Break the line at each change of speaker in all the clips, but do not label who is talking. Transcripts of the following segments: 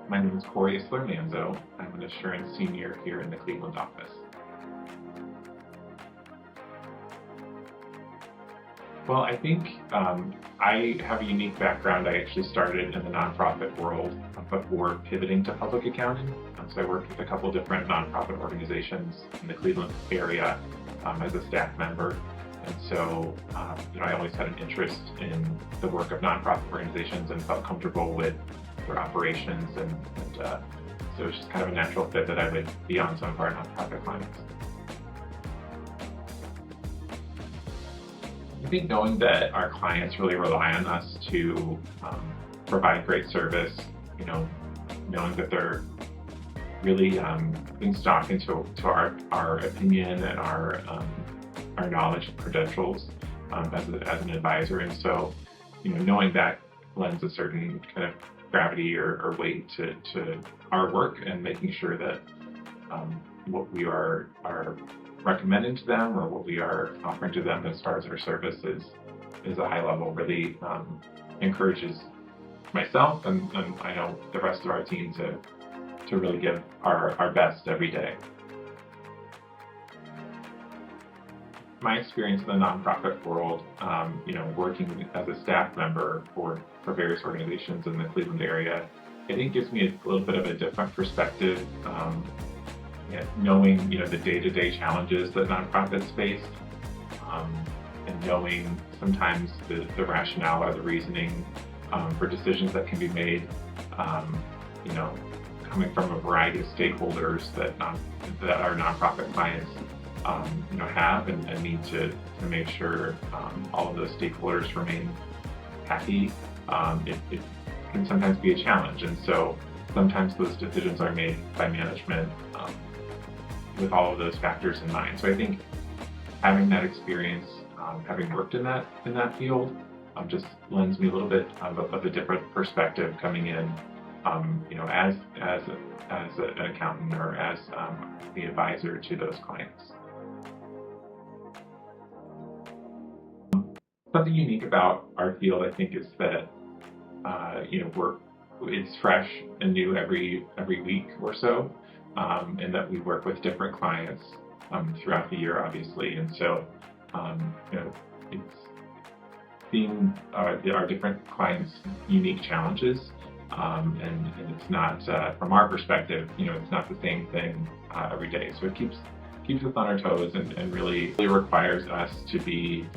My name is Cory Isler-Manzo. I'm an assurance senior here in the Cleveland office. Well, I think I have a unique background. I actually started in the nonprofit world before pivoting to public accounting. So I worked with a couple different nonprofit organizations in the Cleveland area as a staff member. And so I always had an interest in the work of nonprofit organizations and felt comfortable with their operations. And so it's just kind of a natural fit that I would be on some of our nonprofit clients. I think knowing that our clients really rely on us to provide great service, knowing that they're really putting stock into our opinion and our knowledge and credentials as an advisor, and so knowing that lends a certain kind of gravity or weight to our work, and making sure that what we are recommending to them or what we are offering to them as far as our service is a high level really encourages myself and I know the rest of our team to really give our best every day. My experience in the nonprofit world, working as a staff member for various organizations in the Cleveland area, I think gives me a little bit of a different perspective. Knowing the day-to-day challenges that nonprofits face, and knowing sometimes the rationale or the reasoning for decisions that can be made, coming from a variety of stakeholders that our nonprofit clients have and need to make sure all of those stakeholders remain happy. It can sometimes be a challenge, and so sometimes those decisions are made by management with all of those factors in mind. So I think having that experience, having worked in that field, just lends me a little bit of a different perspective coming in, as an accountant or as the advisor to those clients. Something unique about our field, I think, is that it's fresh and new every week or so. And that we work with different clients throughout the year, obviously, and so it's seeing our different clients' unique challenges, and it's not from our perspective, it's not the same thing every day. So it keeps us on our toes and really requires us to be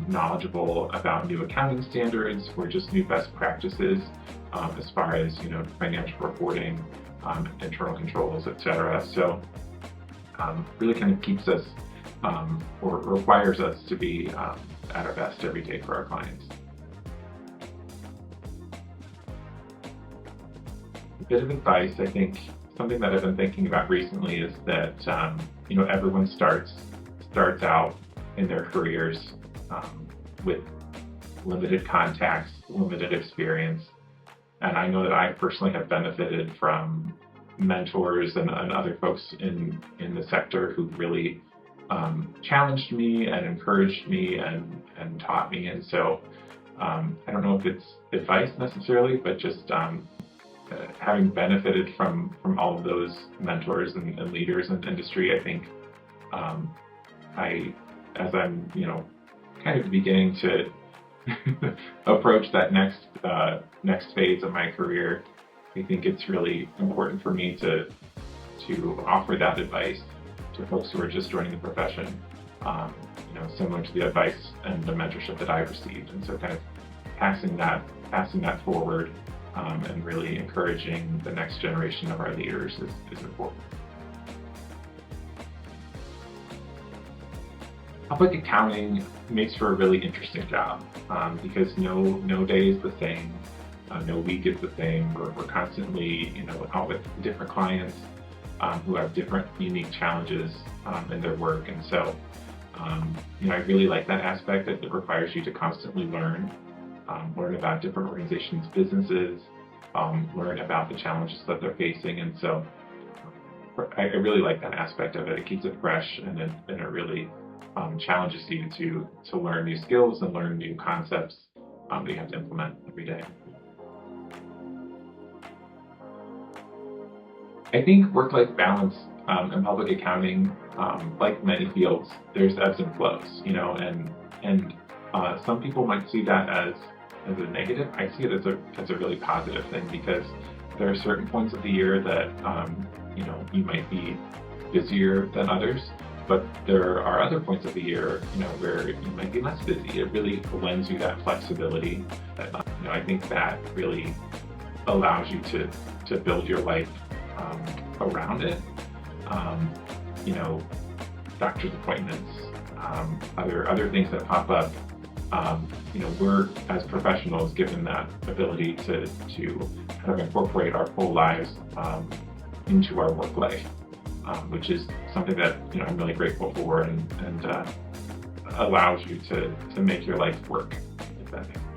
knowledgeable about new accounting standards or just new best practices as far as financial reporting, internal controls, etc. So really kind of keeps us or requires us to be at our best every day for our clients. A bit of advice, I think, something that I've been thinking about recently is that everyone starts out in their careers with limited contacts, limited experience. And I know that I personally have benefited from mentors and other folks in the sector who really challenged me and encouraged me and taught me. And so I don't know if it's advice necessarily, but just having benefited from all of those mentors and leaders in the industry, I think as I'm kind of beginning to approach that next phase of my career, I think it's really important for me to offer that advice to folks who are just joining the profession, similar to the advice and the mentorship that I received, and so kind of passing that forward and really encouraging the next generation of our leaders is important. Public accounting makes for a really interesting job because no day is the same, no week is the same. We're constantly out with different clients who have different unique challenges in their work, and so I really like that aspect that it requires you to constantly learn about different organizations' businesses, learn about the challenges that they're facing, and so I really like that aspect of it. It keeps it fresh and it really challenges you to learn new skills and learn new concepts that you have to implement every day. I think work-life balance in public accounting, like many fields, there's ebbs and flows, and some people might see that as a negative. I see it as a really positive thing, because there are certain points of the year that you might be busier than others, but there are other points of the year where you might be less busy. It really lends you that flexibility. I think that really allows you to build your life around it. Doctor's appointments, other things that pop up. We're, as professionals, given that ability to kind of incorporate our full lives into our work life, which is something that I'm really grateful for, and allows you to make your life work, if that makes sense.